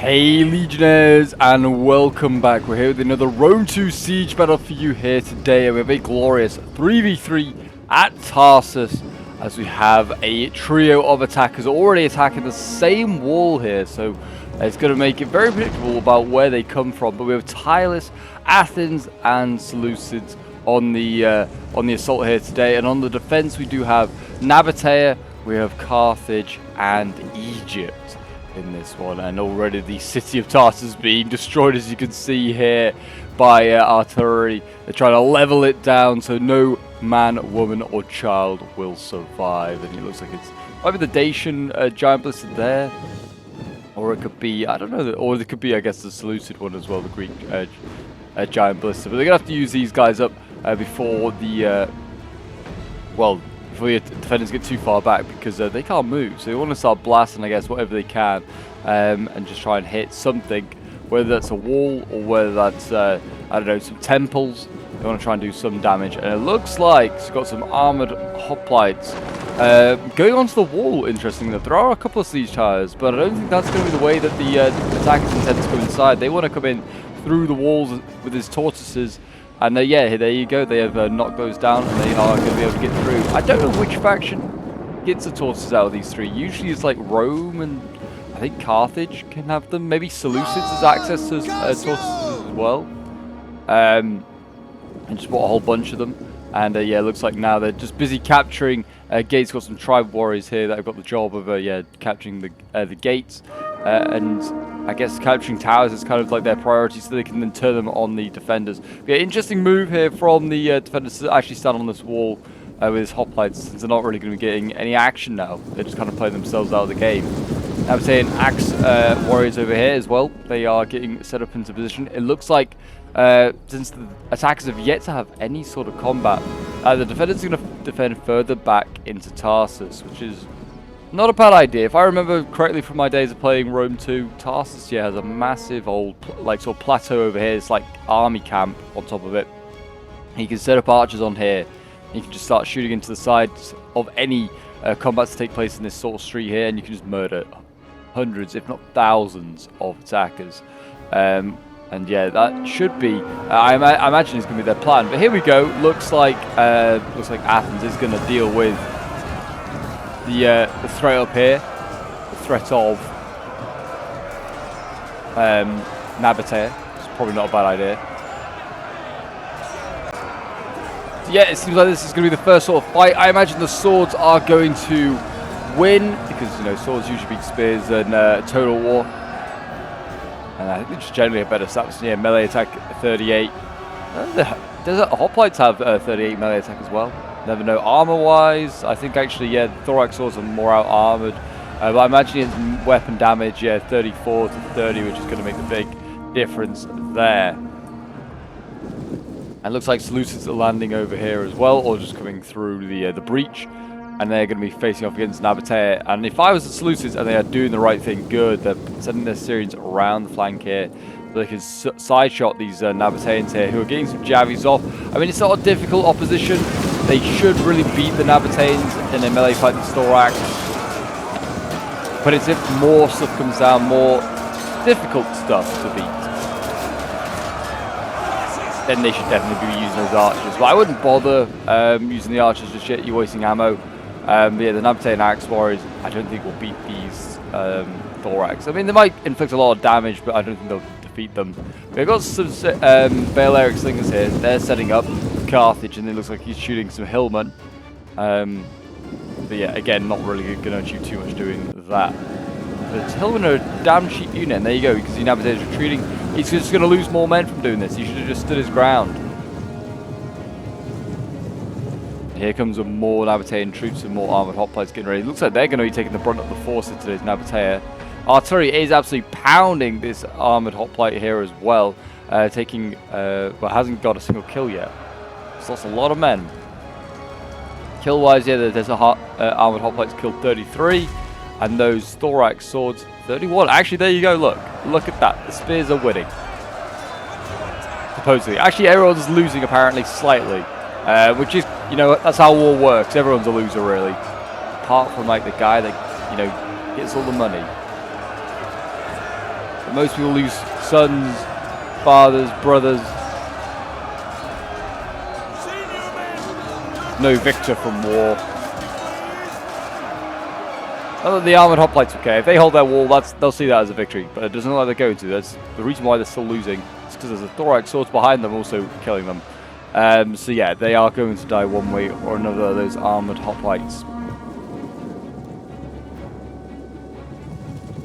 Hey Legionnaires, and welcome back. We're here with another Rome 2 siege battle for you here today. We have a glorious 3v3 at Tarsus, as we have a trio of attackers already attacking the same wall here, so it's going to make it very predictable about where they come from. But we have Tyrus, Athens and Seleucids on the assault here today, and on the defense we do have Nabatea, we have Carthage and Egypt in this one, and already the city of Tarsus being destroyed, as you can see here, by artillery. They're trying to level it down so no man, woman or child will survive. And it looks like it's either the Dacian giant ballista there, or it could be, I don't know, or it could be, I guess, the Seleucid one as well, the Greek giant ballista. But they're gonna have to use these guys up before the before the defenders get too far back, because they can't move. So they want to start blasting, I guess, whatever they can, and just try and hit something, whether that's a wall or whether that's, I don't know, some temples. They want to try and do some damage. And it looks like it's got some armoured hoplites going onto the wall, interestingly. There are a couple of siege towers, but I don't think that's going to be the way that the attackers intend to go inside. They want to come in through the walls with his tortoises. And yeah, there you go. They have knocked those down, and they are going to be able to get through. I don't know which faction gets the tortoises out of these three. Usually it's like Rome, and I think Carthage can have them. Maybe Seleucids has access to tortoises as well. And just bought a whole bunch of them. And yeah, it looks like now they're just busy capturing gates. Got some tribe warriors here that have got the job of capturing the gates. And I guess capturing towers is kind of like their priority, so they can then turn them on the defenders. Okay, interesting move here from the defenders to actually stand on this wall with his hoplites, since they're not really going to be getting any action now. They're just kind of playing themselves out of the game. I'm saying axe warriors over here as well. They are getting set up into position. It looks like since the attackers have yet to have any sort of combat, the defenders are going to defend further back into Tarsus, which is not a bad idea. If I remember correctly from my days of playing Rome 2, Tarsus has a massive old sort of plateau over here. It's like army camp on top of it. You can set up archers on here. You can just start shooting into the sides of any combat to take place in this sort of street here, and you can just murder hundreds, if not thousands, of attackers. And yeah, that should be, I imagine it's going to be their plan. But here we go. Looks like Athens is going to deal with the threat up here, the threat of Nabatea. It's probably not a bad idea. So yeah, it seems like this is going to be the first sort of fight. I imagine the swords are going to win, because, you know, swords usually beat spears in Total War. And I think they're just generally a better stats. Yeah, melee attack 38. Does hoplites have 38 melee attack as well? Never know. Armor-wise, I think actually, yeah, the thorax swords are more out-armored. But I imagine it's weapon damage, yeah, 34 to 30, which is going to make the big difference there. And it looks like Seleucids are landing over here as well, or just coming through the breach. And they're going to be facing off against Nabatea. And if I was the Seleucids and they are doing the right thing, good, they're sending their Syrians around the flank here, so they can side shot these Nabateans here, who are getting some javies off. I mean, it's not a difficult opposition. They should really beat the Nabateans in a melee fight with thorax. But it's if more stuff comes down, more difficult stuff to beat, then they should definitely be using those archers. But I wouldn't bother using the archers just yet. You're wasting ammo. But yeah, the Nabatean axe warriors, I don't think will beat these thorax. I mean, they might inflict a lot of damage, but I don't think they'll defeat them. We've got some Balearic slingers here. They're setting up Carthage, and it looks like he's shooting some hillmen. But yeah, again, not really going to achieve too much doing that. But hillmen are a damn cheap unit, and there you go. You can see Nabatea is retreating. He's just going to lose more men from doing this. He should have just stood his ground. Here comes with more Nabatean troops and more armoured hoplites getting ready. It looks like they're going to be taking the brunt of the force of today's Nabatea. Artillery is absolutely pounding this armoured hoplite here as well. Taking, well, hasn't got a single kill yet. It's lost a lot of men. Kill-wise, yeah, there's a armoured hoplites killed 33. And those thorax swords, 31. Actually, there you go, look. Look at that. The spears are winning. Supposedly. Actually, everyone's losing, apparently, slightly. Which is, you know, that's how war works. Everyone's a loser, really. Apart from, like, the guy that, you know, gets all the money. Most people lose sons, fathers, brothers. No victor from war. The armoured hoplites, okay, if they hold their wall, they'll see that as a victory, but it doesn't look like they're going to. That's the reason why they're still losing. It's because there's a thorax swords behind them also killing them. So yeah, they are going to die one way or another, those armoured hoplites.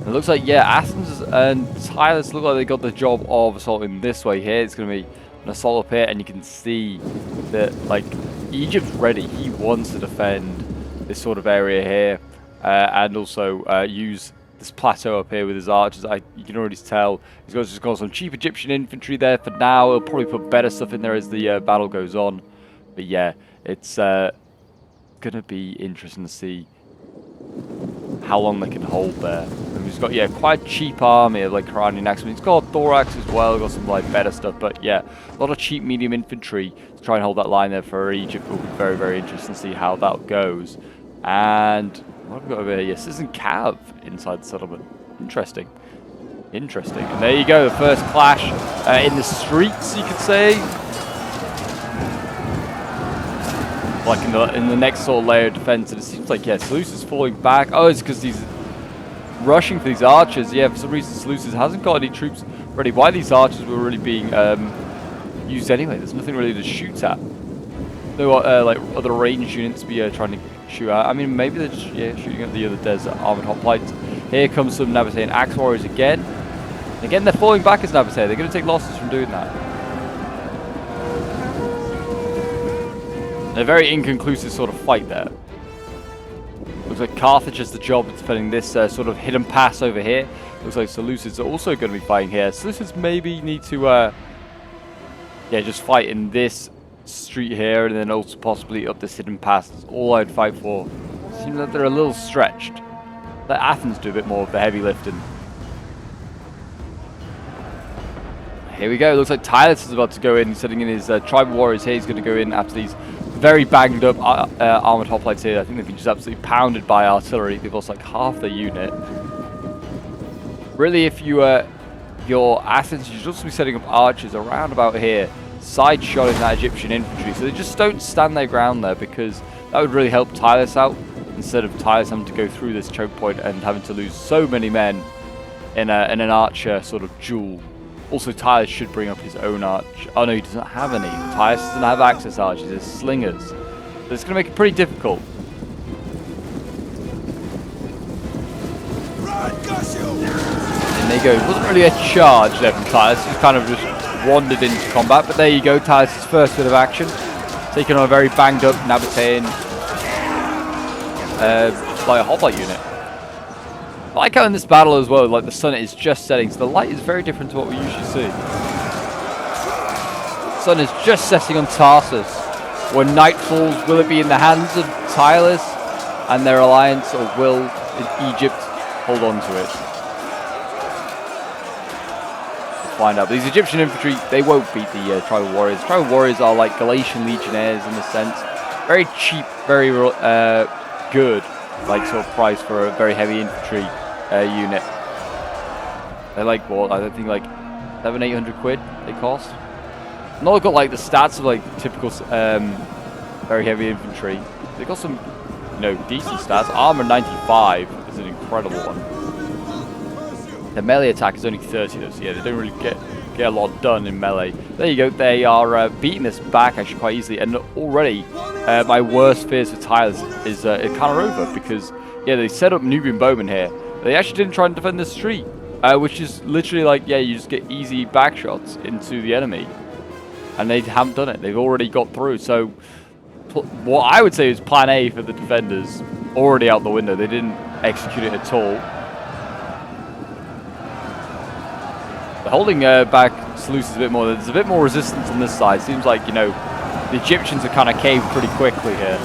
It looks like, yeah, Athens and Tarsus look like they got the job of assaulting this way here. It's going to be an assault up here, and you can see that, like, Egypt's ready. He wants to defend this sort of area here. And also use this plateau up here with his archers. You can already tell he's just got some cheap Egyptian infantry there for now. He'll probably put better stuff in there as the battle goes on. But yeah, it's going to be interesting to see how long they can hold there. And he's got, yeah, quite a cheap army of like Iranian axemen. He's got thorax as well, got some like better stuff. But yeah, a lot of cheap medium infantry to try and hold that line there for Egypt. Will be very, very interesting to see how that goes. And what have we got over here? Yes, this is Cav inside the settlement. Interesting. Interesting. And there you go, the first clash in the streets, you could say. Like in the next sort of layer of defense, and it seems like, yeah, Seleucus is falling back. Oh, it's because he's rushing for these archers. Yeah, for some reason Seleucus hasn't got any troops ready. Why these archers were really being used anyway? There's nothing really to shoot at. No, like other ranged units to be trying to shoot at. I mean, maybe they're just shooting at the other desert armored hoplites. Here comes some Nabatean axe warriors again. Again, they're falling back as Nabatea. They're going to take losses from doing that. A very inconclusive sort of fight there. Looks like Carthage has the job of defending this sort of hidden pass over here. Looks like Seleucids are also going to be fighting here. Seleucids maybe need to, just fight in this street here, and then also possibly up this hidden pass. That's all I'd fight for. Seems like they're a little stretched. Let Athens do a bit more of the heavy lifting. Here we go. Looks like Tarsus is about to go in, setting in his tribal warriors here. He's going to go in after these very banged up armored hoplites here. I think they've been just absolutely pounded by artillery. They've lost like half their unit. Really, if you're Athens, you should also be setting up archers around about here, side shotting that Egyptian infantry, so they just don't stand their ground there, because that would really help Tarsus out, instead of Tarsus having to go through this choke point and having to lose so many men in an archer sort of duel. Also, Tarsus should bring up his own arch. Oh no, he doesn't have any. Tarsus doesn't have access archers, it's slingers. So it's going to make it pretty difficult. And there you go. It wasn't really a charge there from Tarsus. He kind of just wandered into combat. But there you go, Tarsus' first bit of action. Taking on a very banged up Nabatean like a hoplite unit. I like how in this battle as well, like the sun is just setting, so the light is very different to what we usually see. The sun is just setting on Tarsus. When night falls, will it be in the hands of Tarsus and their alliance, or will Egypt hold on to it? We'll find out. But these Egyptian infantry, they won't beat the tribal warriors. Tribal warriors are like Galatian legionnaires in a sense. Very cheap, very good, like sort of price for a very heavy infantry unit. They're like, what, I don't think like 700-800 quid they cost. Not got like the stats of like typical very heavy infantry. They got some, decent stats. Armor 95 is an incredible one. The melee attack is only 30 though, so yeah, they don't really get a lot done in melee. There you go, they are beating this back actually quite easily, and already my worst fears for Tarsus is kind of over, because yeah, they set up Nubian bowmen here. They actually didn't try and defend the street, which is literally like, yeah, you just get easy back shots into the enemy, and they haven't done it. They've already got through. So what I would say is plan A for the defenders already out the window. They didn't execute it at all. They're holding back Seleucus a bit more. There's a bit more resistance on this side. Seems like, the Egyptians are kind of caved pretty quickly here.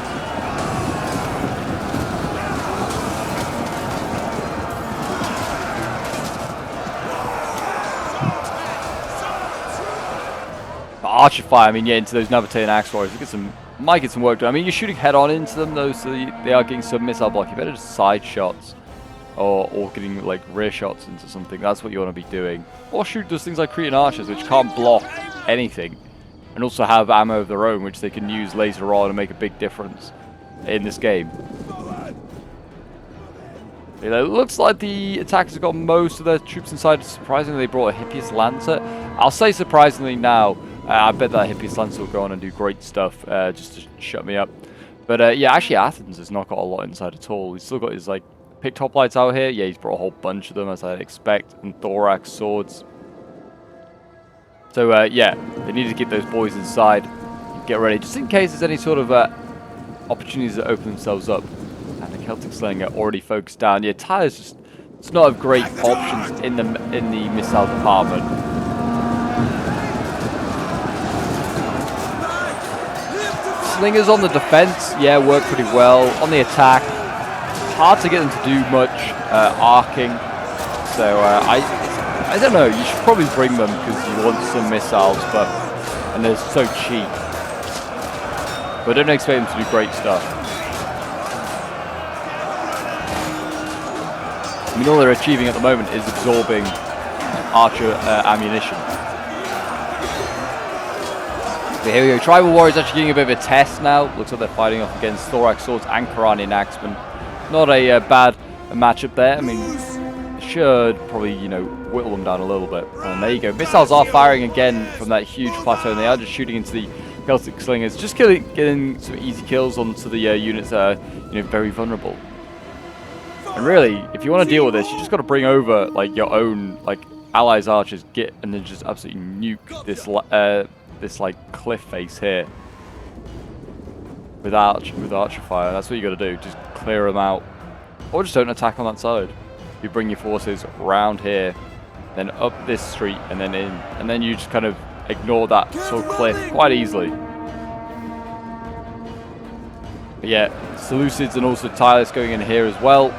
Archer fire, I mean, yeah, into those Nabatean axe warriors. Might get some work done. I mean, you're shooting head on into them though, so they are getting some missile block. You better just side shots. or getting like rear shots into something. That's what you want to be doing. Or shoot those things like Cretan archers, which can't block anything, and also have ammo of their own, which they can use later on and make a big difference in this game. It looks like the attackers have got most of their troops inside. Surprisingly, they brought a Hippias Lancer. I'll say surprisingly now. I bet that Hippias Lancer will go on and do great stuff just to shut me up. But yeah, actually Athens has not got a lot inside at all. He's still got his like picked hoplites out here. Yeah, he's brought a whole bunch of them, as I'd expect, and thorax swords. So yeah, they need to keep those boys inside. Get ready, just in case there's any sort of opportunities that open themselves up. And the Celtic Slinger already focused down. Yeah, Tyler's just, it's not of great options in the missile department. Slingers on the defense, yeah, work pretty well. On the attack, hard to get them to do much arcing. So I don't know. You should probably bring them because you want some missiles, and they're so cheap. But don't expect them to do great stuff. I mean, all they're achieving at the moment is absorbing archer ammunition. Okay, here we go. Tribal Warriors actually getting a bit of a test now. Looks like they're fighting off against thorax swords and Quranian axemen. Not a bad matchup there. I mean, should probably, you know, whittle them down a little bit. And there you go. Missiles are firing again from that huge plateau, and they are just shooting into the Celtic Slingers, just getting some easy kills onto the units that are, you know, very vulnerable. And really, if you want to deal with this, you just got to bring over like your own like allies archers, and then just absolutely nuke this like cliff face here with archer fire. That's what you got to do. Just clear them out, or just don't attack on that side. You bring your forces round here, then up this street, and then in, and then you just kind of ignore that sort of cliff quite easily. But yeah, Seleucids and also Tyler's going in here as well.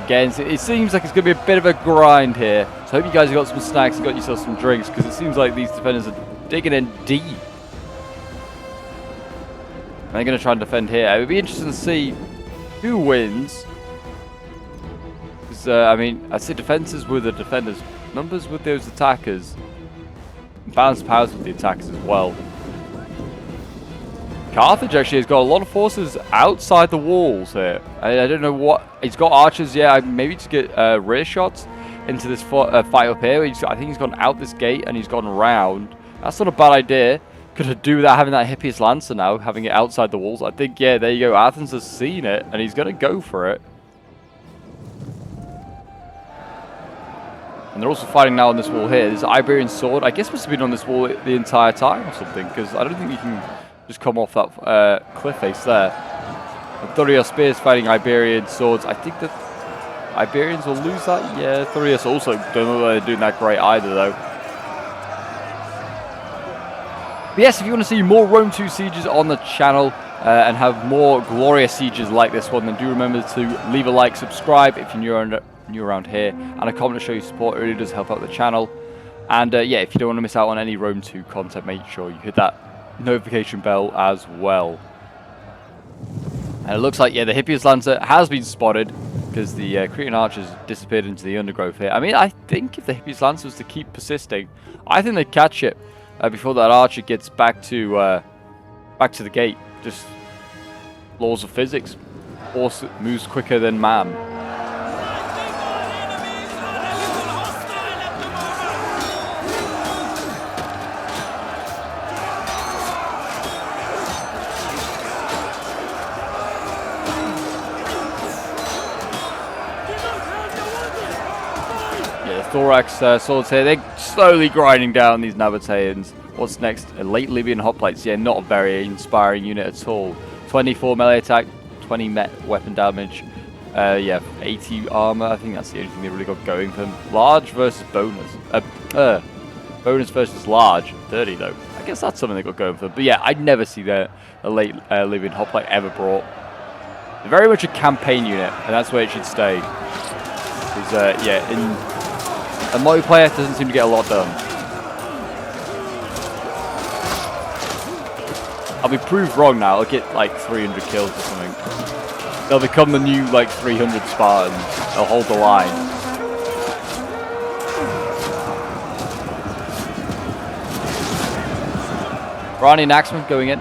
Again, it seems like it's going to be a bit of a grind here. So I hope you guys have got some snacks and got yourself some drinks, because it seems like these defenders are digging in deep. And they're going to try and defend here. It would be interesting to see who wins. Because, I mean, I'd say defenses with the defenders, numbers with those attackers, balanced powers with the attackers as well. Carthage actually has got a lot of forces outside the walls here. I don't know what... He's got archers, yeah, maybe to get rear shots into this fight up here. I think he's gone out this gate and he's gone round. That's not a bad idea. Could do without having that Hippias Lancer now, having it outside the walls. I think, yeah, there you go. Athens has seen it and he's going to go for it. And they're also fighting now on this wall here. This Iberian sword, I guess, must have been on this wall the entire time or something, because I don't think you can just come off that cliff face there. And Thurio Spears fighting Iberian swords. I think that Iberians will lose that. Yeah, Thurius also don't know they're doing that great either, though. But yes, if you want to see more Rome 2 sieges on the channel and have more glorious sieges like this one, then do remember to leave a like, subscribe if you're new around here, and a comment to show your support. It really does help out the channel. And yeah, if you don't want to miss out on any Rome 2 content, make sure you hit that notification bell as well. And it looks like, yeah, the Hippias Lancer has been spotted, because the Cretan archers disappeared into the undergrowth here. I mean, I think if the Hippias Lancer was to keep persisting, I think they'd catch it before that archer gets back to the gate. Just laws of physics. Horse moves quicker than man. Thorax swords here. They're slowly grinding down these Nabateans. What's next? A late Libyan hoplites. Yeah, not a very inspiring unit at all. 24 melee attack, 20 weapon damage. Yeah, 80 armor. I think that's the only thing they really got going for them. Large versus bonus. Bonus versus large. 30 though. I guess that's something they got going for them. But yeah, I'd never see a late Libyan hoplite ever brought. They're very much a campaign unit, and that's where it should stay. Because yeah, in a multiplayer doesn't seem to get a lot done. I'll be proved wrong now. I'll get like 300 kills or something. they'll become the new like 300 Spartans. They'll hold the line. Iranian axemen going in.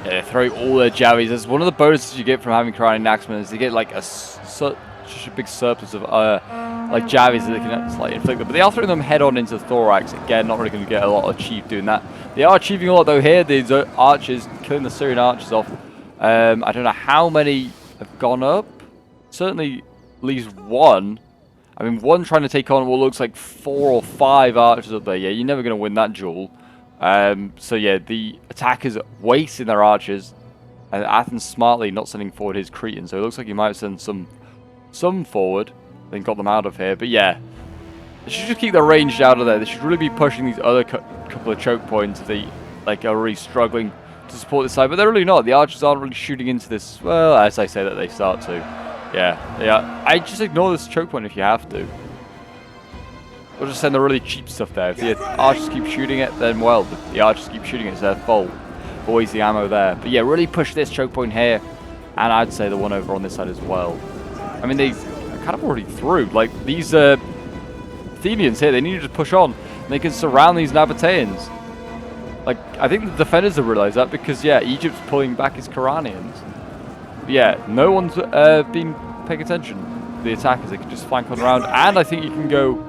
Yeah, throw all their javies. That's one of the bonuses you get from having Iranian axemen is you get like such a big surplus of like javies that they can slightly inflict them. But they are throwing them head on into the thorax. Again, not really going to get a lot achieved doing that. They are achieving a lot though here. These archers, killing the Syrian archers off. I don't know how many have gone up. Certainly at least one. I mean, one trying to take on what looks like 4 or 5 archers up there. Yeah, you're never going to win that duel. So yeah, the attackers wasting their archers. And Athens smartly not sending forward his Cretans. So it looks like he might send some forward. Then got them out of here. But yeah, they should just keep their range out of there. They should really be pushing these other couple of choke points if they like are really struggling to support this side. But they're really not. The archers aren't really shooting into this. Well, as I say that, they start to. Yeah. I just ignore this choke point if you have to. Or just send the really cheap stuff there. If the archers keep shooting it, then well, the archers keep shooting it, it's their fault. Always the ammo there. But yeah, really push this choke point here. And I'd say the one over on this side as well. I mean, they are kind of already through. Like, these Athenians here, they need to just push on. And they can surround these Nabateans. Like, I think the defenders have realized that because, yeah, Egypt's pulling back his Koranians. But yeah, no one's been paying attention. The attackers, they can just flank on around. And I think you can go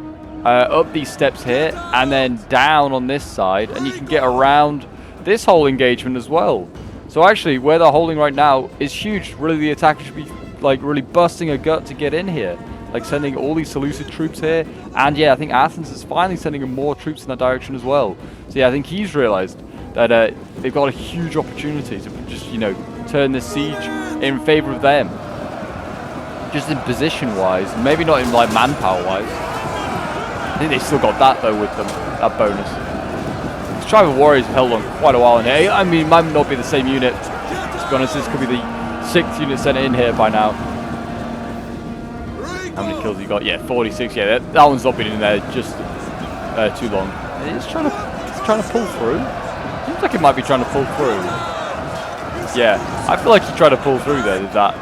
up these steps here and then down on this side. And you can get around this whole engagement as well. So actually, where they're holding right now is huge. Really, the attackers should be, like, really busting a gut to get in here. Like, sending all these Seleucid troops here. And yeah, I think Athens is finally sending more troops in that direction as well. So yeah, I think he's realized that they've got a huge opportunity to just, you know, turn this siege in favor of them. Just in position-wise, maybe not in, like, manpower-wise. I think they still got that, though, with them, that bonus. These tribal warriors have held on quite a while in here. I mean, it might not be the same unit. To be honest, this could be the 6th unit sent in here by now. How many kills you got? Yeah, 46. Yeah, that one's not been in there just too long. It's trying to pull through. Seems like it might be trying to pull through. Yeah, I feel like he's trying to pull through there. That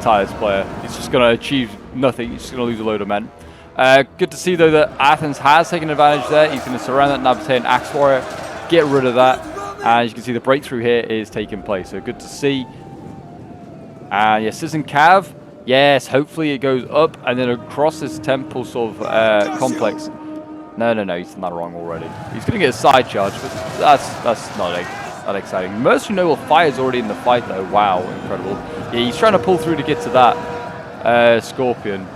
Tarsus player. He's just going to achieve nothing. He's just going to lose a load of men. Good to see though that Athens has taken advantage there. He's going to surround that Nabatean axe warrior, get rid of that, and as you can see, the breakthrough here is taking place. So good to see. And yeah, Citizen Cav. Yes, hopefully it goes up and then across this temple sort of complex. No, he's done that wrong already. He's going to get a side charge, but that's not that exciting. Mercenary Noble Fire is already in the fight though. Wow, incredible. Yeah, he's trying to pull through to get to that Scorpion.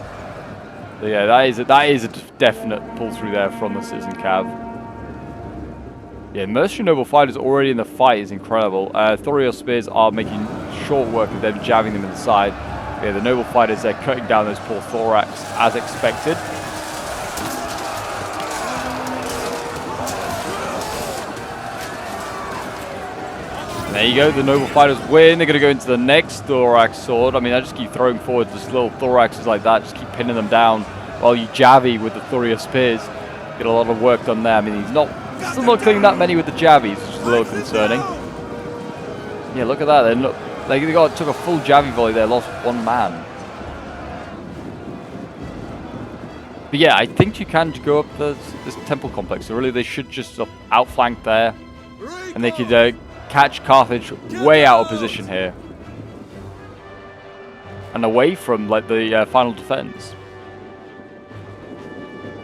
So yeah, that is a definite pull through there from the Citizen Cav. Yeah, Mercenary Noble Fighters already in the fight is incredible. Thorios Spears are making short work of them jabbing them in the side. Yeah, the Noble Fighters, they're cutting down those poor thorax as expected. And there you go, the Noble Fighters win. They're going to go into the next thorax sword. I mean, I just keep throwing forward just little thoraxes like that, just keep pinning them down while you javvy with the Thorios Spears. Get a lot of work done there. I mean, he's still not killing that many with the javies, which is a little concerning. Yeah, look at that. They took a full javvy volley there, lost one man. But yeah, I think you can go up this temple complex. So really, they should just outflank there, and they could catch Carthage way out of position here, and away from like the final defense.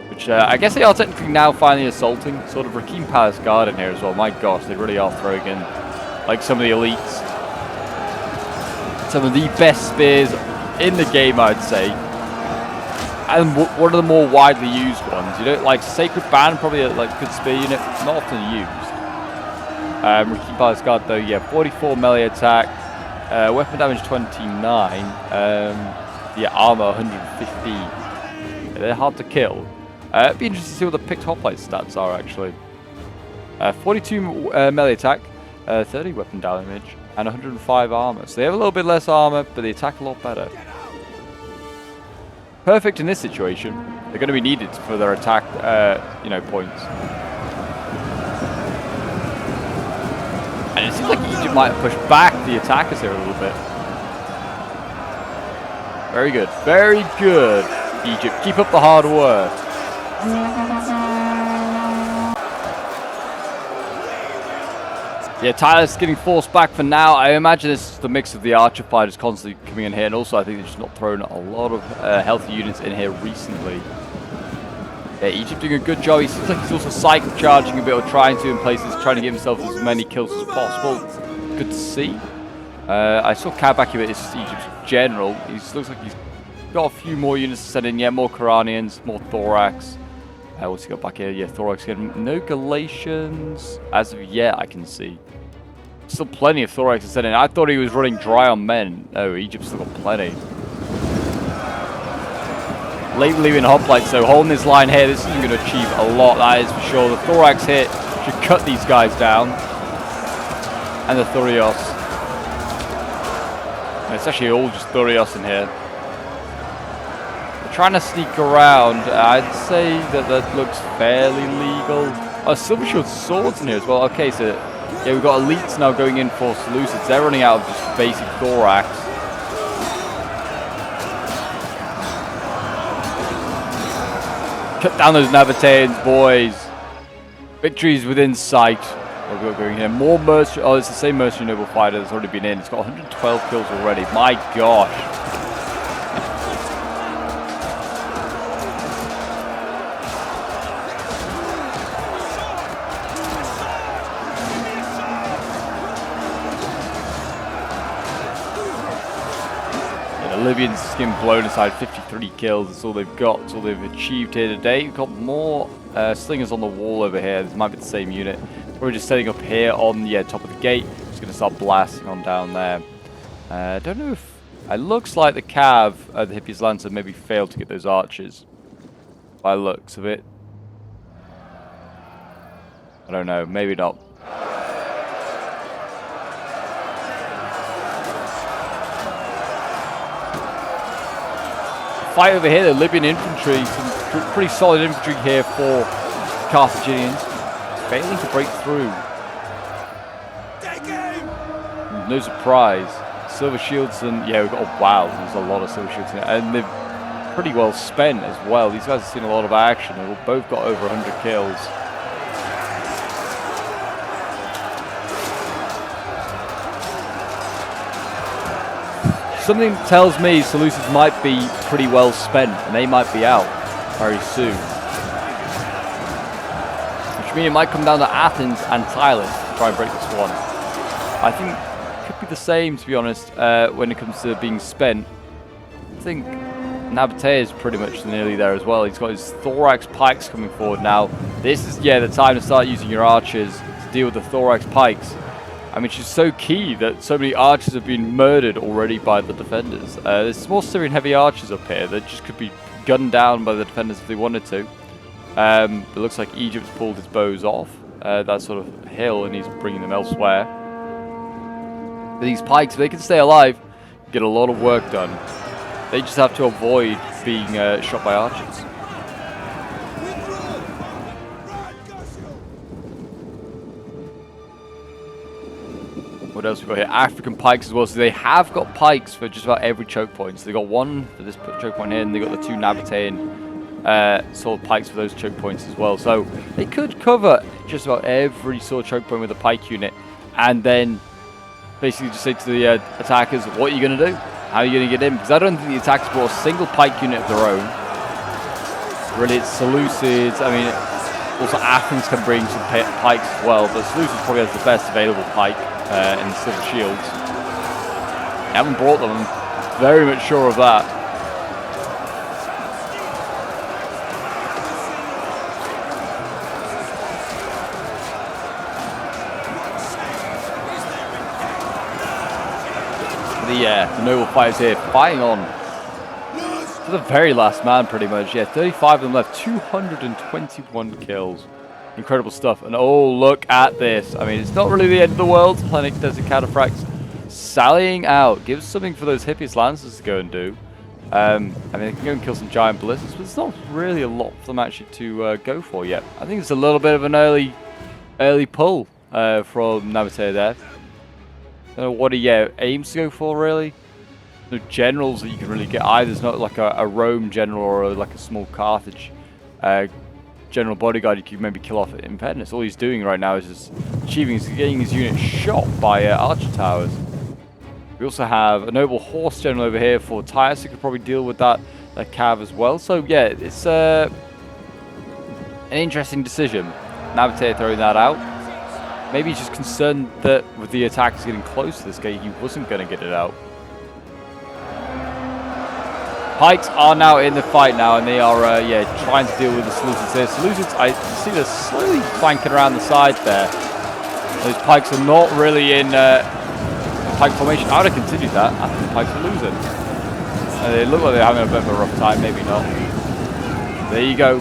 Which I guess they are technically now finally assaulting. Sort of Rakim Palace Guard in here as well. My gosh, they really are throwing in like some of the elites. Some of the best spears in the game, I'd say. And one of the more widely used ones. You know, like Sacred Band, probably a good spear unit, not often used. Rakim Palace Guard though, yeah, 44 melee attack, weapon damage 29, yeah, armor 150. Yeah, they're hard to kill. It'd be interesting to see what the picked hoplite stats are actually. 42 melee attack, 30 weapon damage, and 105 armor. So they have a little bit less armor, but they attack a lot better. Perfect in this situation. They're going to be needed for their attack, you know, points. And it seems like Egypt might have pushed back the attackers here a little bit. Very good. Very good, Egypt. Keep up the hard work. Yeah, Tyler's getting forced back for now. I imagine this is the mix of the archer fighters constantly coming in here, and also I think they're just not throwing a lot of healthy units in here recently. Yeah, Egypt doing a good job. He seems like he's also cycle charging a bit, or trying to in places, trying to give himself as many kills as possible. Good to see. I saw Kabak here, it's just Egypt's general. He looks like he's got a few more units to send in. Yeah, more Quranians, more Thorax. What's he got back here? Yeah, Thorax again. No Galatians. As of yet, I can see. Still plenty of Thorax to send in. I thought he was running dry on men. No, Egypt's still got plenty. Late leaving hoplites, so holding this line here, this isn't going to achieve a lot, that is for sure. The Thorax hit should cut these guys down. And the Thurios. And it's actually all just Thurios in here. They're trying to sneak around. I'd say that that looks fairly legal. Oh, Silver Shield swords in here as well. Okay, so yeah, we've got elites now going in for Seleucids. They're running out of just basic Thorax. Cut down those Nabateans, boys. Victories within sight. What we've got going here. More mercenary. Oh, it's the same mercenary noble fighter that's already been in. It's got 112 kills already. My gosh. Libyans skin blown aside, 53 kills. That's all they've got. That's all they've achieved here today. We've got more slingers on the wall over here. This might be the same unit. We're just setting up here on the top of the gate. Just going to start blasting on down there. I don't know if it looks like the Cav, the Hippias Lancer, maybe failed to get those archers. By the looks of it. I don't know. Maybe not. Fight over here, the Libyan infantry, some pretty solid infantry here for Carthaginians, failing to break through. No surprise. Silver shields and yeah, we've got wow, there's a lot of silver shields here, and they're pretty well spent as well. These guys have seen a lot of action. They've both got over 100 kills. Something tells me Seleucids might be pretty well spent, and they might be out very soon. Which means it might come down to Athens and Tyler to try and break this one. I think it could be the same, to be honest, when it comes to being spent. I think Nabatea is pretty much nearly there as well. He's got his Thorax pikes coming forward now. This is, yeah, the time to start using your archers to deal with the Thorax pikes. I mean, she's so key that so many archers have been murdered already by the defenders. There's more Syrian heavy archers up here that just could be gunned down by the defenders if they wanted to. It looks like Egypt's pulled his bows off that sort of hill, and he's bringing them elsewhere. But these pikes, if they can stay alive, get a lot of work done. They just have to avoid being shot by archers. What else we got here? African pikes as well. So they have got pikes for just about every choke point. So they got one for this choke point here, and they got the two Nabatean sword pikes for those choke points as well. So they could cover just about every sword choke point with a pike unit, and then basically just say to the attackers, what are you going to do? How are you going to get in? Because I don't think the attackers brought a single pike unit of their own. Really, it's Seleucids. I mean, also Athens can bring some pikes as well, but Seleucids probably has the best available pike. In silver shields. I haven't brought them, I'm very much sure of that. The noble fighters here fighting on to the very last man pretty much. Yeah, 35 of them left, 221 kills. Incredible stuff. And oh, look at this. I mean, it's not really the end of the world. Hellenic Desert Cataphracts sallying out. Gives something for those hippiest lancers to go and do. I mean, they can go and kill some giant ballistas, but there's not really a lot for them actually to go for yet. I think it's a little bit of an early pull from Nabatea there. I don't know what he aims to go for, really. No generals that you can really get either. There's not like a Rome general or like a small Carthage general bodyguard you can maybe kill off in fairness. All he's doing right now is just getting his unit shot by archer towers. We also have a noble horse general over here for Tarsus who could probably deal with that cav as well. So yeah, it's an interesting decision. Nabatea throwing that out. Maybe he's just concerned that with the attackers getting close to this guy, he wasn't going to get it out. Pikes are now in the fight now, and they are trying to deal with the Seleucids here. Seleucids, I see they're slowly flanking around the side there. Those pikes are not really in pike formation. I would have continued that. I think the pikes are losing. They look like they're having a bit of a rough time, maybe not. There you go.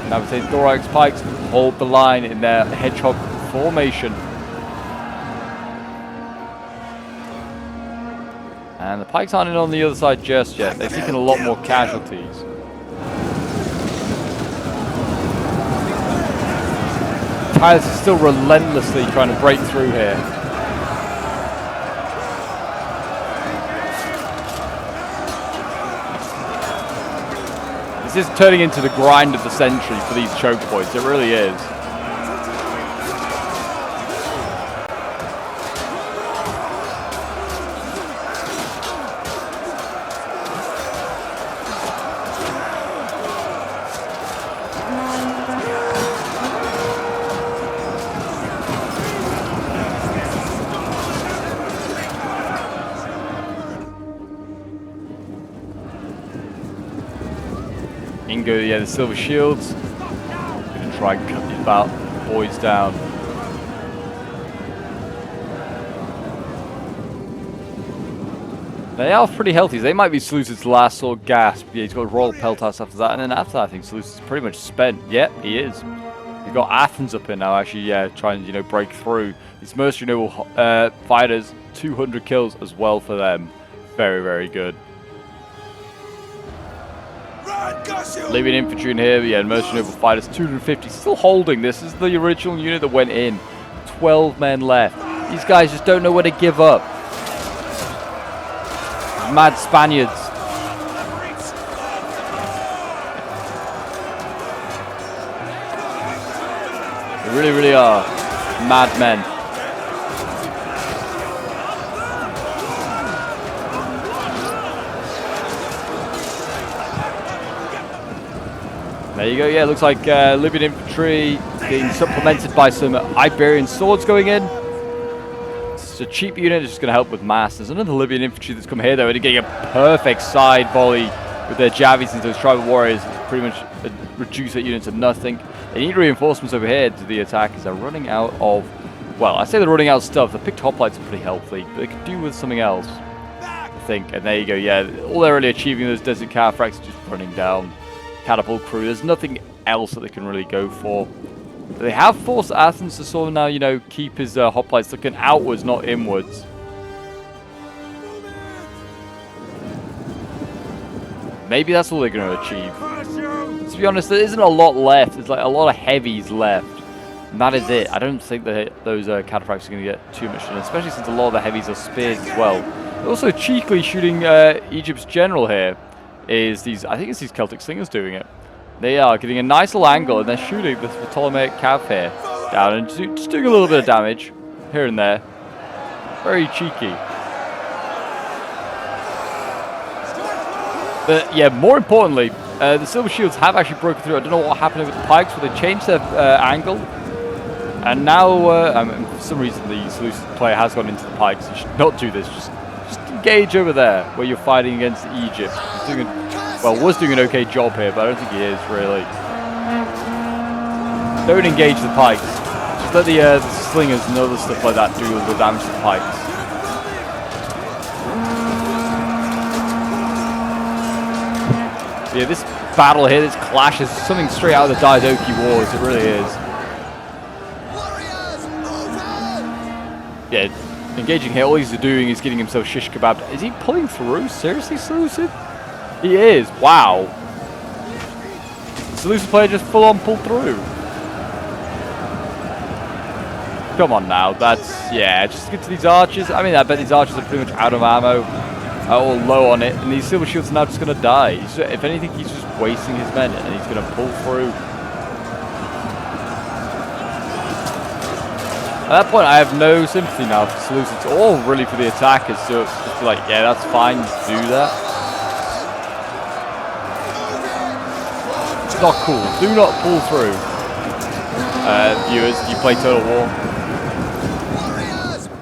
Now we're saying Thorax pikes hold the line in their hedgehog formation. And the pikes aren't in on the other side just yet. They're taking a lot more casualties. Tarsus is still relentlessly trying to break through here. This is turning into the grind of the century for these choke points. It really is. Ingo, yeah, the silver shields. Gonna try and cut these boys down. They are pretty healthy. They might be Seleucid's last sort of gasp. Yeah, he's got Royal Peltas after that, and then after that, I think Seleucid's pretty much spent. Yeah, he is. You've got Athens up here now, actually, yeah, trying to, break through. These mercenary noble fighters, 200 kills as well for them. Very, very good. Libyan infantry in here, yeah, mercenary noble fighters, 250, still holding. This is the original unit that went in. 12 men left. These guys just don't know where to give up. Mad Spaniards. They really, really are mad men. There you go, yeah, looks like Libyan infantry being supplemented by some Iberian swords going in. It's a cheap unit, it's just going to help with mass. There's another Libyan infantry that's come here though, and they're getting a perfect side volley with their javies into those tribal warriors. Pretty much reduce that unit to nothing. They need reinforcements over here to the attack as they're running out of, well, I say they're running out of stuff. The picked hoplites are pretty healthy, but they could do with something else, I think. And there you go, yeah, all they're really achieving those desert cataphracts is just running down. Catapult crew. There's nothing else that they can really go for. They have forced Athens to sort of now, keep his hoplites looking outwards, not inwards. Maybe that's all they're going to achieve. To be honest, there isn't a lot left. There's like a lot of heavies left. And that is it. I don't think that those cataphracts are going to get too much done, especially since a lot of the heavies are spears as well. They're also cheekily shooting Egypt's general here. Is these, I think it's these Celtic slingers doing it. They are getting a nice little angle and they're shooting the Ptolemaic cav here down and just doing a little bit of damage here and there. Very cheeky. But yeah, more importantly, the silver shields have actually broken through. I don't know what happened with the pikes, but they changed their angle. And now, for some reason, the Seleucid player has gone into the pikes. You should not do this. Just engage over there where you're fighting against Egypt. He's doing was doing an okay job here, but I don't think he is really. Don't engage the pikes. Just let the slingers and other stuff like that do all the damage to the pikes. Yeah, this battle here, this clash is something straight out of the Diadochi Wars. It really is. Yeah. engaging here. All he's doing is getting himself shish kebabbed. Is he pulling through? Seriously, Seleucid? He is. Wow. Seleucid player just full on pulled through. Come on now. That's, yeah, just get to these archers. I mean, I bet these archers are pretty much out of ammo. Or low on it. And these silver shields are now just going to die. If anything, he's just wasting his men. And he's going to pull through. At that point, I have no sympathy now for Seleucid. It's all really for the attackers. So it's just like, yeah, that's fine. Do that. It's not cool. Do not pull through. Viewers, you play Total War.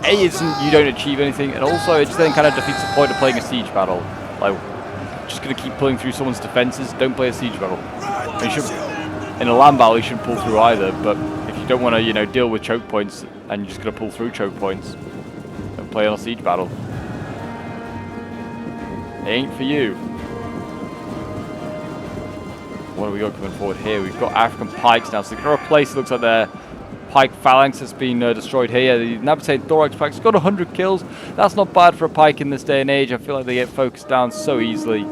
A, you don't achieve anything, and also it just then kind of defeats the point of playing a siege battle. Like, just going to keep pulling through someone's defenses. Don't play a siege battle. In a land battle, you shouldn't pull through either. But if you don't want to, you know, deal with choke points, and you're just going to pull through choke points, don't play on a siege battle. It ain't for you. What have we got coming forward here? We've got African pikes now, so they're going to replace. It looks like their pike phalanx has been destroyed here. The Nabatean thorax pike's got 100 kills. That's not bad for a pike in this day and age. I feel like they get focused down so easily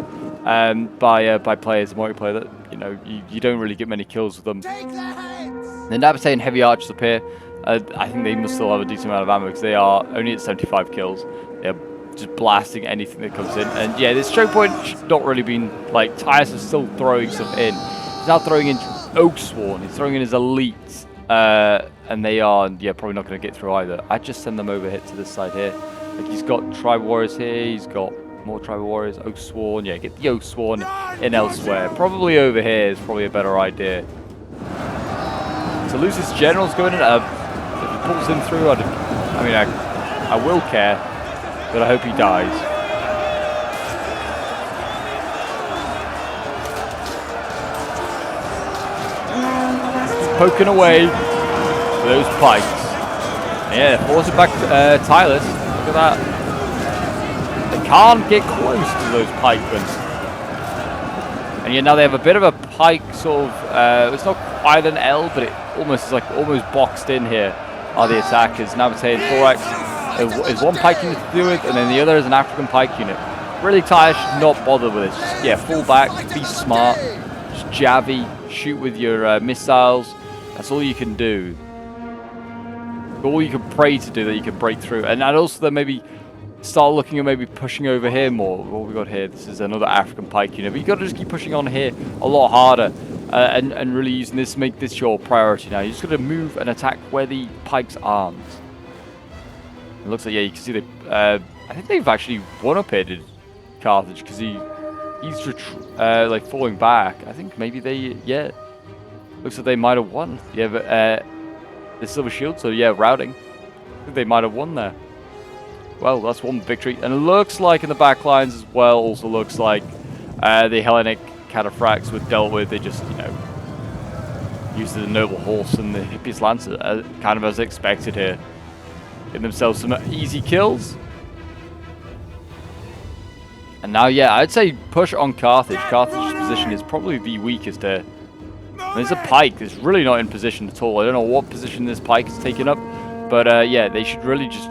by players in multiplayer that, you know, you don't really get many kills with them. The Nabatean heavy archers up here, I think they must still have a decent amount of ammo because they are only at 75 kills. They're just blasting anything that comes in. And yeah, this choke point should not really been, like, Tarsus is still throwing stuff in. He's now throwing in Oaksworn. He's throwing in his elites. And they are, yeah, probably not going to get through either. I just send them over here to this side here. Like, he's got tribal warriors here. He's got more tribal warriors. Oaksworn, yeah, get the Oaksworn in elsewhere. Probably over here is probably a better idea. Seleucid general's going in. If he pulls him through, I will care, but I hope he dies. Poking away for those pikes. Yeah, force it back to Tylus. Look at that. They can't get close to those pikemen. And yeah, now they have a bit of a pike sort of, it's not quite an L, but it almost is like almost boxed in here are the attackers. Nabatean thorax is one pike unit to do with, and then the other is an African pike unit. Really, Tylus should not bother with it. Just, yeah, fall back, be smart, just jabby, shoot with your missiles. That's all you can do. All you can pray to do that you can break through. And also then maybe start looking at maybe pushing over here more. What we got here? This is another African pike unit. But you've got to just keep pushing on here a lot harder. And really using this, make this your priority now. You're just going to move and attack where the pikes aren't. It looks like, yeah, you can see they, I think they've actually won up here to Carthage because he's like falling back. I think maybe they, yeah. Looks like they might have won. Yeah, but the Silver Shield, so yeah, routing. I think they might have won there. Well, that's one victory. And it looks like in the back lines as well, also looks like the Hellenic cataphracts were dealt with. They just, you know, used the noble horse and the Hippias lancer, kind of as expected here. Getting themselves some easy kills. And now, yeah, I'd say push on Carthage. Carthage's position is probably the weakest here. There's a pike that's really not in position at all. I don't know what position this pike is taking up. But yeah, they should really just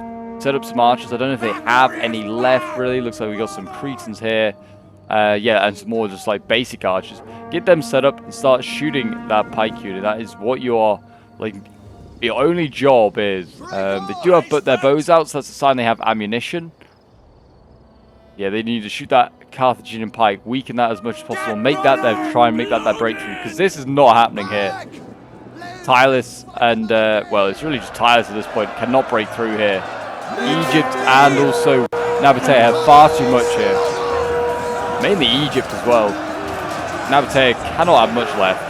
set up some archers. I don't know if they have any left, really. Looks like we got some Cretans here. Yeah, and some more just like basic archers. Get them set up and start shooting that pike unit. That is what you are, like, your only job is. They do have their bows out, so that's a sign they have ammunition. Yeah, they need to shoot that Carthaginian pike, weaken that as much as possible, make that try and make that their breakthrough, because this is not happening here. Tylus and, well, it's really just Tylus at this point, cannot break through here. Egypt and also Nabatea have far too much here. Mainly Egypt as well. Nabatea cannot have much left.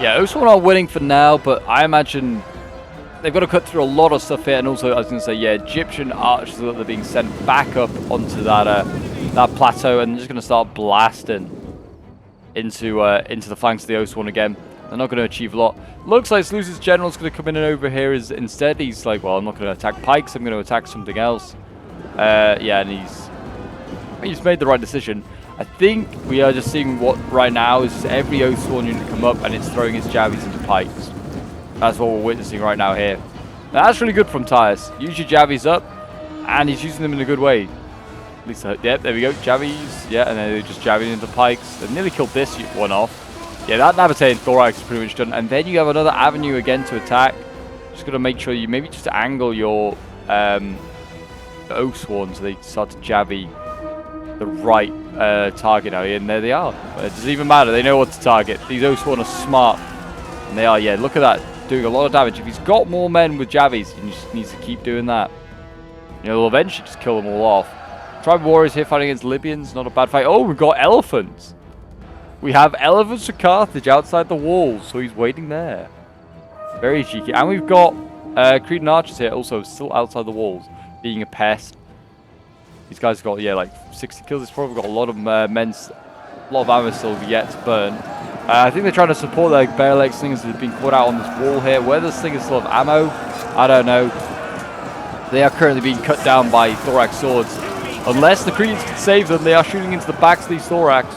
Yeah, Oaksworn are winning for now, but I imagine they've got to cut through a lot of stuff here. And also, I was going to say, yeah, Egyptian archers are being sent back up onto that that plateau, and they're just going to start blasting. into the flanks of the Oath Sworn again. They're not going to achieve a lot. Looks like Seleucus' general's going to come in and over here instead. He's like, well, I'm not going to attack pikes. I'm going to attack something else. Yeah, and he's made the right decision. I think we are just seeing what right now is every Oath Sworn unit come up and it's throwing its javies into pikes. That's what we're witnessing right now here. Now, that's really good from Tarsus. Use your javies up, and he's using them in a good way. At least, yeah, there we go, javies. Yeah, and then they're just jabbing into pikes. They've nearly killed this one off. Yeah, that Nabatean thorax is pretty much done. And then you have another avenue again to attack. Just got to make sure you maybe just angle your Oath Sworn so they start to javvy the right target now. And there they are. But it doesn't even matter. They know what to target. These Oath Sworn are smart. And they are, yeah, look at that. Doing a lot of damage. If he's got more men with javies, he just needs to keep doing that. You know, they'll eventually just kill them all off. Tribe Warriors here fighting against Libyans. Not a bad fight. Oh, we've got elephants. We have elephants for Carthage outside the walls, so he's waiting there. Very cheeky. And we've got Cretan archers here also still outside the walls, being a pest. These guys have got, yeah, like 60 kills. It's probably got a lot of men, a lot of ammo still yet to burn. I think they're trying to support their bare leg slingers that have been caught out on this wall here. Whether the slingers still have ammo, I don't know. They are currently being cut down by thorax swords. Unless the Cretans can save them, they are shooting into the backs of these thorax.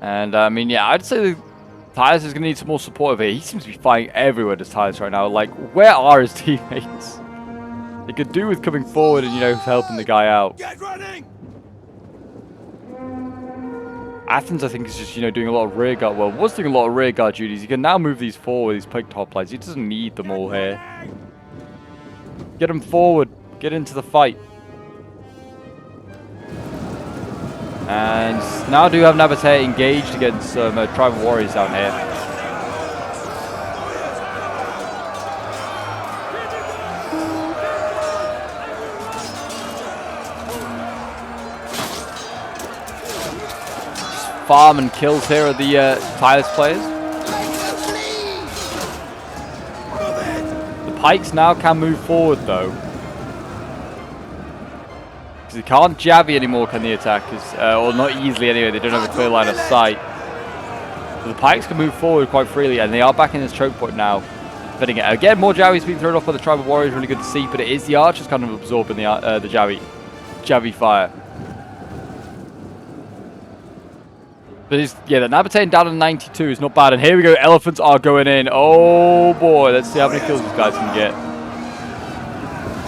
And I mean, yeah, I'd say Tarsus is going to need some more support over here. He seems to be fighting everywhere, does Tarsus right now. Like, where are his teammates? They could do with coming forward and, you know, helping the guy out. Get running! Athens, I think, is just, you know, doing a lot of rear guard. Well, was doing a lot of rear guard duties. He can now move these forward, these pike top lines. He doesn't need them all here. Get them forward. Get into the fight. And now do have Nabatea engaged against some tribal warriors down here. Farm and kills here are the Tarsus players. The pikes now can move forward though. Because they can't javvy anymore, can the attackers? Or not easily anyway, they don't have a clear line of sight. So the pikes can move forward quite freely, and they are back in this choke point now. Fitting it. Again, more javvies being thrown off by the tribal warriors, really good to see, but it is the archers kind of absorbing the javvy fire. But yeah, the Nabatean down to 92 is not bad. And here we go, elephants are going in. Oh boy, let's see how many kills these guys can get.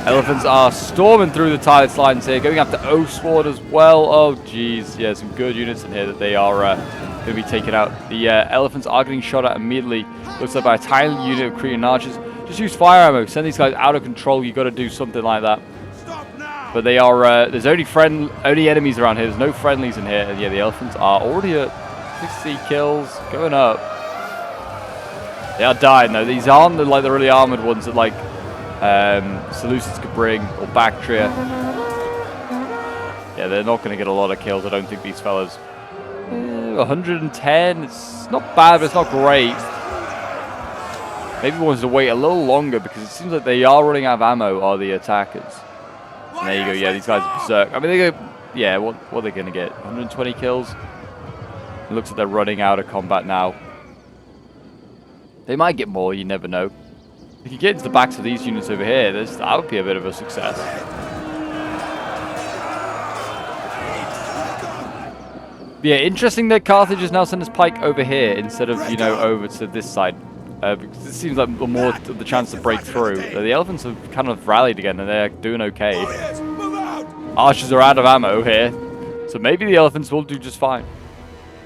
Elephants are storming through the Tarsus lines here, going after Oath Sworn as well. Oh jeez, yeah, some good units in here that they are going to be taken out. The elephants are getting shot at immediately. Looks like by a tiny unit of Cretan archers. Just use fire ammo, send these guys out of control. You've got to do something like that. But they are, there's only enemies around here. There's no friendlies in here. And yeah, the elephants are already at 60 kills, going up. They are dying though. These aren't the really armored ones that like Seleucus could bring, or Bactria. Yeah, they're not going to get a lot of kills, I don't think, these fellas. 110, it's not bad, but it's not great. Maybe he wants to wait a little longer because it seems like they are running out of ammo, are the attackers. And there you go, yeah, these guys are berserk. I mean, they go, yeah, what are they going to get? 120 kills? It looks like they're running out of combat now. They might get more, you never know. If you get into the backs of these units over here, that would be a bit of a success. Yeah, interesting that Carthage has now sent his pike over here instead of, you know, over to this side. Because it seems like more of the chance to break through. The elephants have kind of rallied again and they're doing okay. Archers are out of ammo here. So maybe the elephants will do just fine.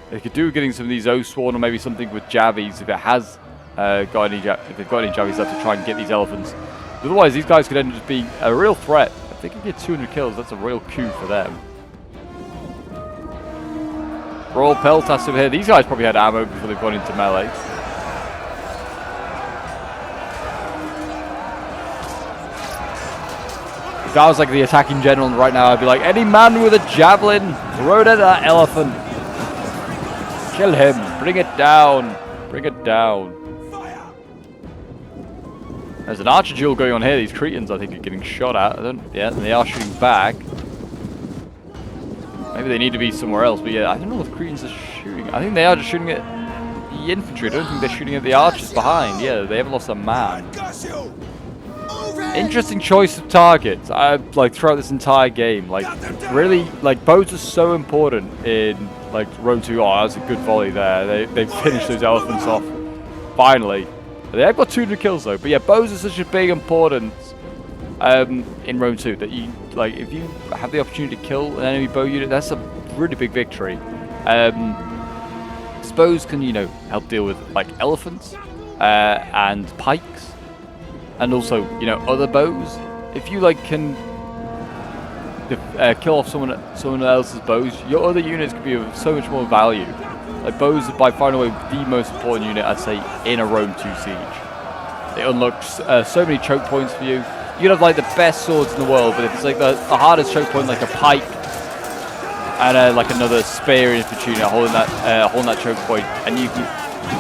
They could do with getting some of these Oath Sworn or maybe something with javies if it has if they've got any javies left to try and get these elephants. Otherwise, these guys could end up just being a real threat. If they can get 200 kills, that's a real coup for them. Royal Peltas over here. These guys probably had ammo before they've gone into melee. If I was like the attacking general right now, I'd be like, any man with a javelin, throw it at that elephant. Kill him. Bring it down. Bring it down. There's an archer duel going on here. These Cretans, I think, are getting shot at. Yeah, and they are shooting back. Maybe they need to be somewhere else, but yeah, I don't know what the Cretans are shooting. I think they are just shooting at the infantry. I don't think they're shooting at the archers behind. Yeah, they haven't lost a man. Interesting choice of targets. Like throughout this entire game, like really, like bows are so important in like Rome 2. Oh, that's a good volley there. They finished those elephants off finally. They have got 200 kills though. But yeah, bows are such a big importance in Rome 2 that you like if you have the opportunity to kill an enemy bow unit, that's a really big victory. Bows can help deal with like elephants and pikes. And also, other bows. If you can kill off someone else's bows, your other units could be of so much more value. Like bows are by far and away the most important unit, I'd say, in a Rome 2 siege. It unlocks so many choke points for you. You could have like the best swords in the world, but if it's like the hardest choke point, like a pike and like another spear infantry unit holding that choke point, and if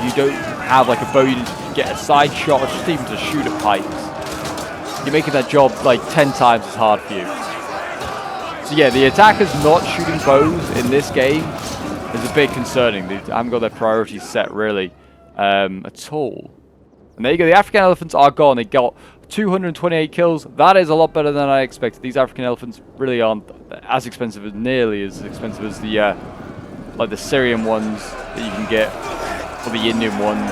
you don't have like a bow unit to get a side shot or just even to shoot at pikes, you're making that job like 10 times as hard for you. So yeah, the attackers not shooting bows in this game is a bit concerning. They haven't got their priorities set really at all. And there you go, the African elephants are gone. They got 228 kills. That is a lot better than I expected. These African elephants really aren't as expensive, nearly as expensive as the like the Syrian ones that you can get, or the Indian ones.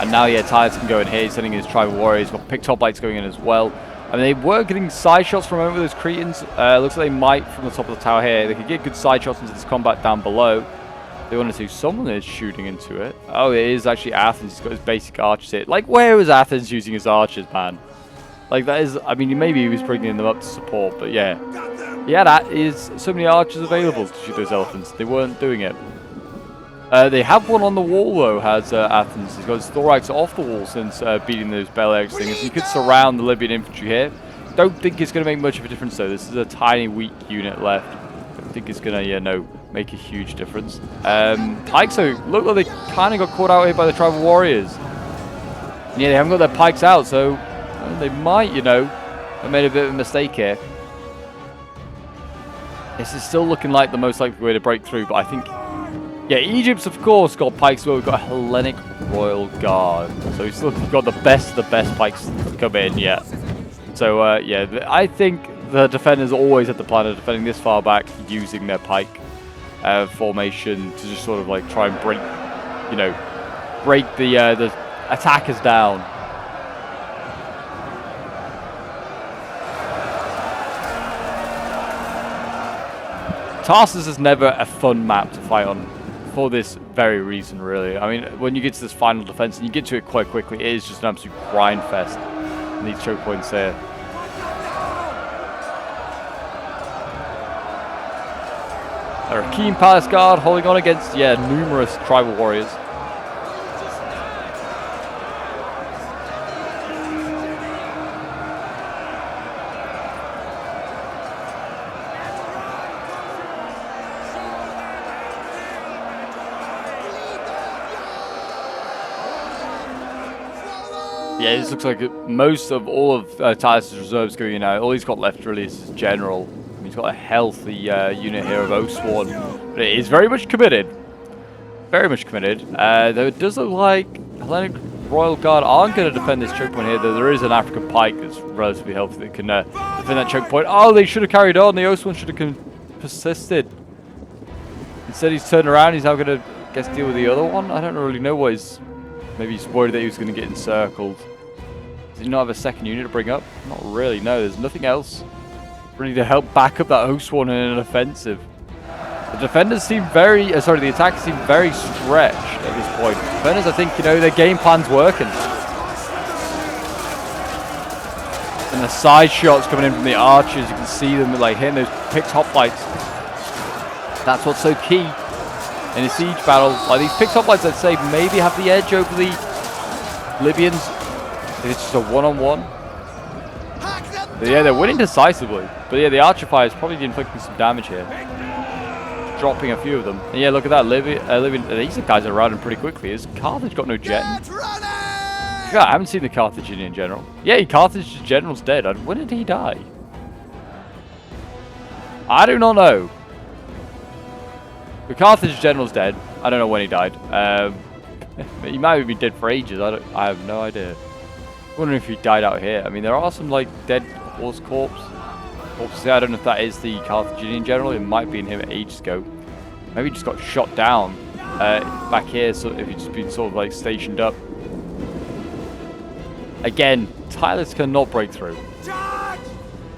And now, yeah, Tarsus can go in here, sending his tribal warriors. Got picked hoplites going in as well. I mean, they were getting side shots from over those Cretans. Looks like they might from the top of the tower here. They could get good side shots into this combat down below. They want to see someone is shooting into it. Oh, it is actually Athens. He's got his basic archers here. Like, where was Athens using his archers, man? Like, that is... I mean, maybe he was bringing them up to support, but yeah. Yeah, that is so many archers available to shoot those elephants. They weren't doing it. They have one on the wall, though, has Athens. He's got his thorax off the wall since beating those Phalanx things. So you could surround the Libyan infantry here. Don't think it's going to make much of a difference, though. This is a tiny, weak unit left. Don't think it's going to, make a huge difference. Pikes, though, look like they kind of got caught out here by the tribal warriors. And yeah, they haven't got their pikes out, so they might, have made a bit of a mistake here. This is still looking like the most likely way to break through, but I think... Yeah, Egypt's of course got pikes, but we've got a Hellenic Royal Guard. So we've still got the best of the best pikes to come in yet. So, yeah, I think the defenders always had the plan of defending this far back using their pike formation to just sort of like try and break the attackers down. Tarsus is never a fun map to fight on for this very reason, really. I mean, when you get to this final defense and you get to it quite quickly, it is just an absolute grind fest. And these choke points here. There are keen palace guard holding on against, yeah, numerous tribal warriors. Yeah, this looks like most of all of Tarsus' reserves going in now. All he's got left really is his general. I mean, he's got a healthy unit here of Oathsworn, but it is very much committed. Very much committed. Though it does look like Hellenic Royal Guard aren't going to defend this choke point here, though there is an African pike that's relatively healthy that can defend that choke point. Oh, they should have carried on. The Oathsworn should have persisted. Instead, he's turned around. He's now going to, guess, deal with the other one. I don't really know what he's... Maybe he's worried that he was going to get encircled. Does he not have a second unit to bring up? Not really, no. There's nothing else really to help back up that Oathsworn in an offensive. The defenders seem very... the attackers seem very stretched at this point. Defenders, I think, their game plan's working. And the side shots coming in from the archers, you can see them like hitting those picked hoplites. That's what's so key in a siege battle. Like these picked hoplites, I'd say, maybe have the edge over the Libyans if it's just a one-on-one. But yeah, they're winning decisively. But yeah, the archer fire is probably inflicting some damage here. dropping a few of them. And yeah, look at that. These guys are routing pretty quickly. Has Carthage got no jet? Yeah, I haven't seen the Carthaginian general. Yeah, Carthage's general's dead. When did he die? I do not know. The Carthage general's dead. I don't know when he died. He might have been dead for ages. I have no idea. I'm wondering if he died out here. I mean, there are some like dead horse corpses. I don't know if that is the Carthaginian general. It might be in him ages ago. Maybe he just got shot down back here. So if he's just been sort of like stationed up. Again, Tyler's cannot break through.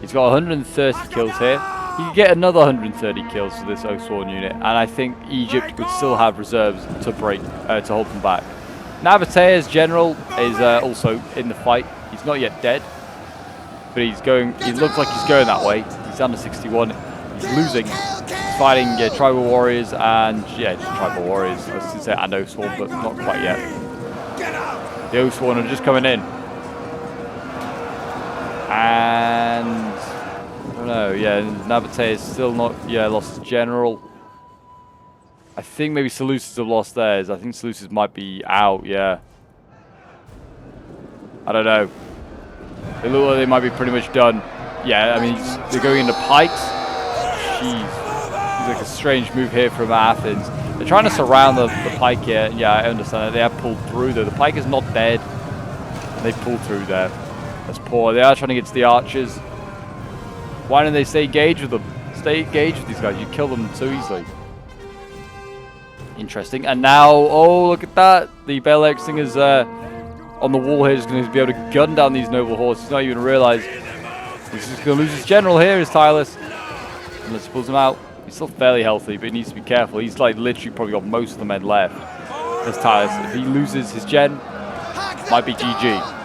He's got 130 kills here. He could get another 130 kills for this Oathsworn unit, and I think Egypt would still have reserves to to hold them back. Nabatea's general is also in the fight. He's not yet dead, but he's going. He looks like he's going that way. He's down to 61. He's losing. He's fighting tribal warriors and just tribal warriors. I was going to say and Oathsworn, but not quite yet. The Oathsworn are just coming in, and. No, yeah, Nabatea is still not, lost his general. I think maybe Seleucus have lost theirs. I think Seleucus might be out, yeah. I don't know. They look like they might be pretty much done. Yeah, I mean, they're going into pikes. Jeez. It's like a strange move here from Athens. They're trying to surround the pike here. Yeah, I understand that. They have pulled through, though. The pike is not dead. They pulled through there. That's poor. They are trying to get to the archers. Why don't they stay engaged with them? Stay engaged with these guys. You kill them so easily. Interesting. And now, oh, look at that. The Phalanx thing is on the wall here. Is going to be able to gun down these noble horses. Not even realize. He's just going to lose his general here, is Tylus. And let's pulls him out. He's still fairly healthy, but he needs to be careful. He's like literally probably got most of the men left. There's Tylus. If he loses his gen, might be GG.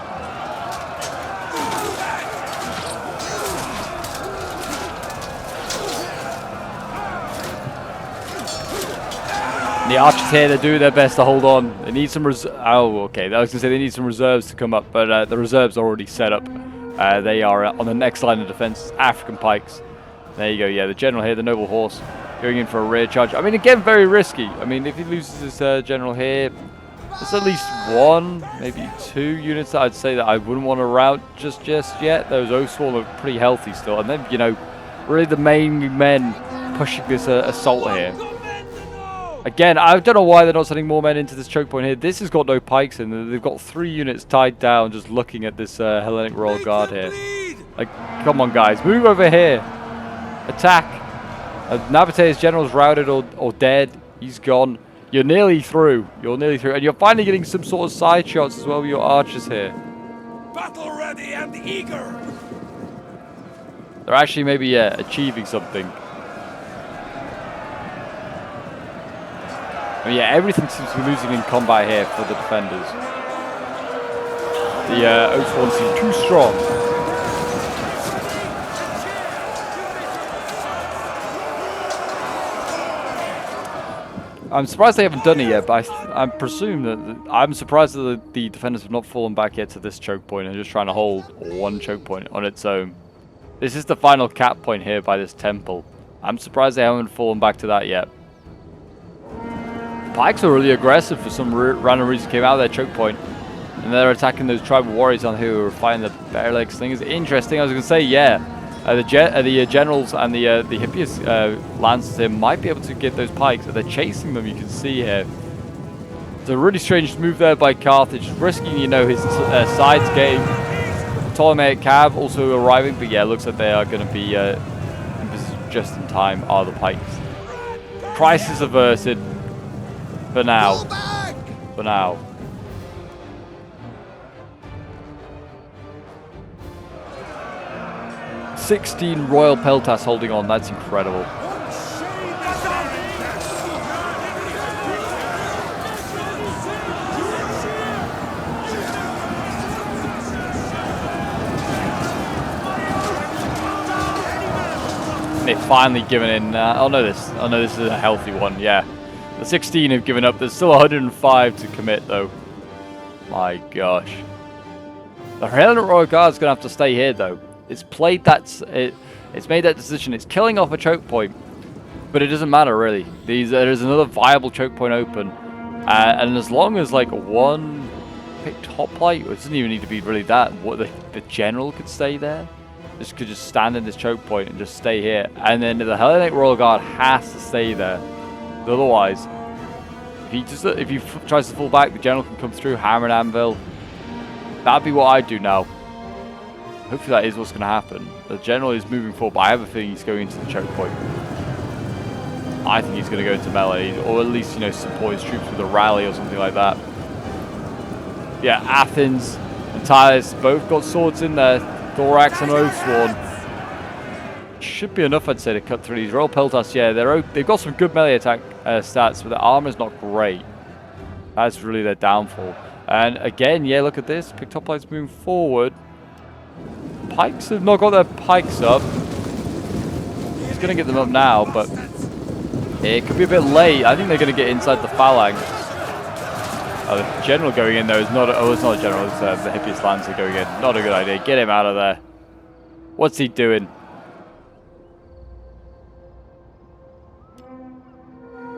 The archers here, they're doing their best to hold on. They need some oh, okay. I was going to say they need some reserves to come up, but the reserves are already set up. They are on the next line of defense, African pikes. There you go, yeah, the general here, the noble horse, going in for a rear charge. I mean, again, very risky. I mean, if he loses his general here, there's at least one, maybe two units that I'd say that I wouldn't want to rout just yet. Those Oathsworn are pretty healthy still. And then, really the main men pushing this assault here. Again, I don't know why they're not sending more men into this choke point here. This has got no pikes in. They've got 3 units tied down just looking at this Hellenic Royal Guard here. Like, come on, guys. Move over here. Attack. Nabatea's general's routed or dead. He's gone. You're nearly through. You're nearly through. And you're finally getting some sort of side shots as well with your archers here. Battle ready and eager. They're actually maybe achieving something. I mean, yeah, everything seems to be losing in combat here for the defenders. The Oathsworn seem too strong. I'm surprised they haven't done it yet, but I presume that I'm surprised that the defenders have not fallen back yet to this choke point and just trying to hold one choke point on its own. This is the final cap point here by this temple. I'm surprised they haven't fallen back to that yet. Pikes are really aggressive for some random reason. Came out of their choke point, and they're attacking those tribal warriors on who are fighting the bare legs thing. Is interesting. I was going to say, yeah, the generals and the Hippias lancers here might be able to get those pikes. They're chasing them. You can see here. It's a really strange move there by Carthage, risking his sides game. Ptolemaic Cav also arriving, but yeah, looks like they are going to be just in time. Are the pikes? Crisis averted. For now. For now. "16 Royal Peltas holding on. That's incredible. They've finally given in. Oh no, this is a healthy one. Yeah. The 16 have given up. There's still 105 to commit, though. My gosh. The Hellenic Royal Guard's going to have to stay here, though. It's made that decision. It's killing off a choke point. But it doesn't matter really. There's another viable choke point open, and as long as like one picked hoplite, it doesn't even need to be really that. What the general could stay there, could just stand in this choke point and just stay here, and then the Hellenic Royal Guard has to stay there. Otherwise, if he tries to fall back, the general can come through, hammer and anvil. That'd be what I'd do now. Hopefully that is what's going to happen. The general is moving forward, but I have a feeling he's going into the choke point. I think he's going to go into melee, or at least, you know, support his troops with a rally or something like that. Yeah, Athens and Tarsus both got swords in there. Thorax and Oathsworn. Should be enough, I'd say, to cut through these. Royal Peltas, yeah, they've got some good melee attack stats, but their armor's not great. That's really their downfall. And again, yeah, look at this. Picked hoplites moving forward. Pikes have not got their pikes up. He's going to get them up now, but it could be a bit late. I think they're going to get inside the Phalanx. The general going in there is not... Oh, it's not a general. It's the Hippias Lancer going in. Not a good idea. Get him out of there. What's he doing?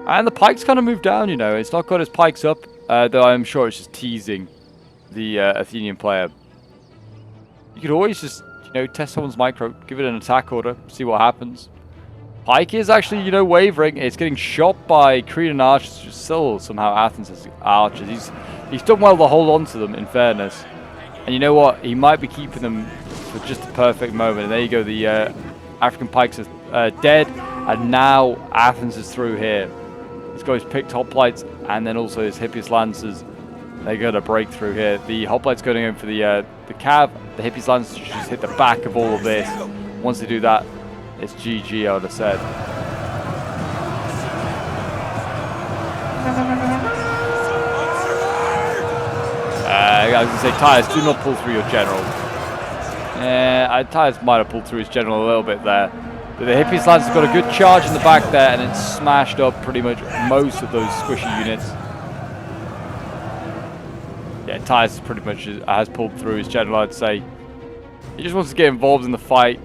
And the pikes kind of moved down, you know. It's not got his pikes up, though I'm sure it's just teasing the Athenian player. You could always just, you know, test someone's micro, give it an attack order, see what happens. Pike is actually, you know, wavering. It's getting shot by Cretan archers. Still, somehow, Athens has archers. He's done well to hold on to them, in fairness. And you know what? He might be keeping them for just the perfect moment. And there you go. The African pikes are dead. And now Athens is through here. He's got his picked hoplites and then also his Hippias Lancers. They're going to break through here. The hoplites going in for the cav. The Hippias Lancers just hit the back of all of this. Once they do that, it's GG, I would have said. I was going to say, Tarsus, do not pull through your general. Tarsus might have pulled through his general a little bit there. But the Hippias Lancers got a good charge in the back there, and it smashed up pretty much most of those squishy units. Yeah, Tarsus pretty much has pulled through his general, I'd say. He just wants to get involved in the fight.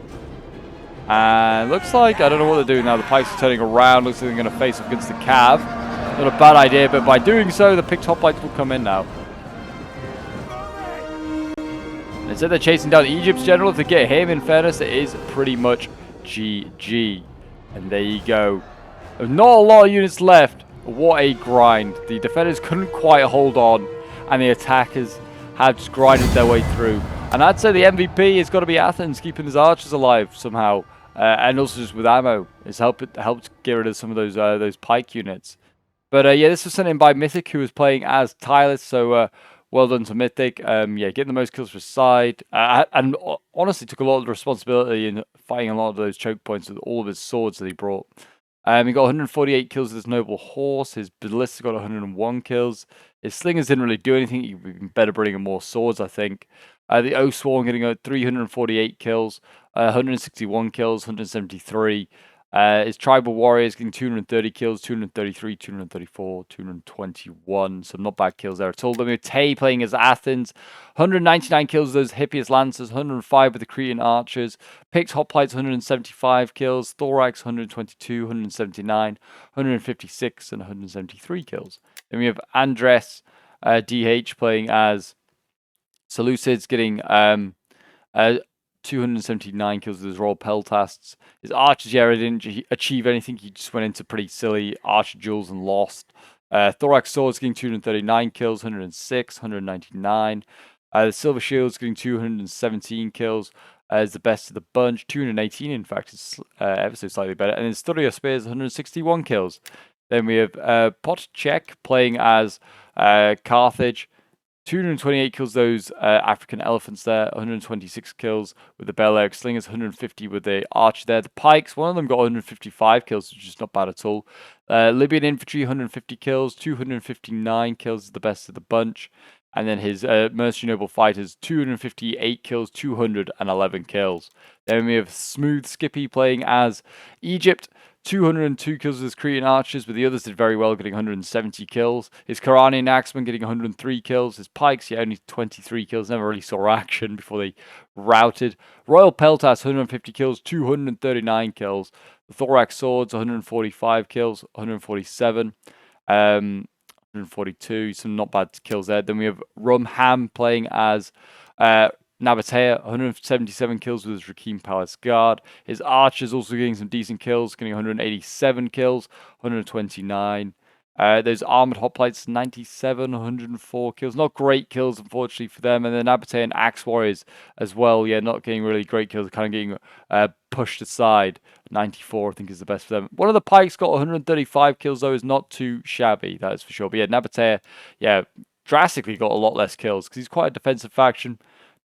And looks like, I don't know what they're doing now. The pikes are turning around. Looks like they're going to face up against the cav. Not a bad idea, but by doing so, the picked hoplites will come in now. Instead, they're chasing down Egypt's general. If they get him, in fairness, it is pretty much GG. And there you go. Not a lot of units left. What a grind. The defenders couldn't quite hold on, and the attackers have just grinded their way through. And I'd say the MVP has got to be Athens, keeping his archers alive somehow. And also just with ammo. It's helped get rid of some of those pike units. But yeah, this was sent in by Mythic, who was playing as Tylus, so well done to Mythic. Yeah, getting the most kills for his side. And honestly took a lot of the responsibility in fighting a lot of those choke points with all of his swords that he brought. He got 148 kills with his noble horse. His ballista got 101 kills. His slingers didn't really do anything. He'd be better bringing more swords, I think. The Oathsworn getting 348 kills, 161 kills, 173. His tribal warriors getting 230 kills, 233, 234, 221. Some not bad kills there at all. Tay playing as Athens, 199 kills with those Hippias Lancers, 105 with the Cretan archers. Picked hoplites, 175 kills. Thorax, 122, 179, 156, and 173 kills. Then we have Andres DH playing as Seleucids, getting 279 kills with his Royal Peltasts. His archers, yeah, didn't achieve anything. He just went into pretty silly archer duels and lost. Thorax Swords getting 239 kills, 106, 199. The Silver Shields getting 217 kills. Is the best of the bunch. 218, in fact, it's ever so slightly better. And then Studio Spears, 161 kills. Then we have Potchek playing as Carthage. 228 kills those African elephants there, 126 kills with the Bel-Air Slingers, 150 with the archer there. The Pikes, one of them got 155 kills, which is not bad at all. Libyan Infantry, 150 kills, 259 kills is the best of the bunch. And then his Mercenary Noble Fighters, 258 kills, 211 kills. Then we have Smooth Skippy playing as Egypt. 202 kills with his Cretan archers, but the others did very well, getting 170 kills. His Khoranian axemen getting 103 kills. His pikes, yeah, only 23 kills. Never really saw action before they routed. Royal Peltas, 150 kills, 239 kills. The Thorax swords, 145 kills, 147. 142, some not bad kills there. Then we have Rumham playing as Nabatea, 177 kills with his Rakim Palace Guard. His archers also getting some decent kills, getting 187 kills, 129. Those armored hoplites, 97, 104 kills. Not great kills, unfortunately, for them. And then Nabatea and Axe Warriors as well. Yeah, not getting really great kills, kind of getting pushed aside. 94, I think, is the best for them. One of the Pikes got 135 kills, though, is not too shabby, that is for sure. But yeah, Nabatea, yeah, drastically got a lot less kills because he's quite a defensive faction.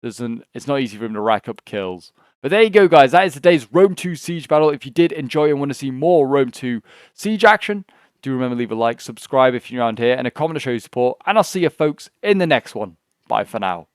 It's not easy for him to rack up kills. But there you go, guys. That is today's Rome 2 Siege battle. If you did enjoy and want to see more Rome 2 Siege action, do remember to leave a like, subscribe if you're around here, and a comment to show your support. And I'll see you folks in the next one. Bye for now.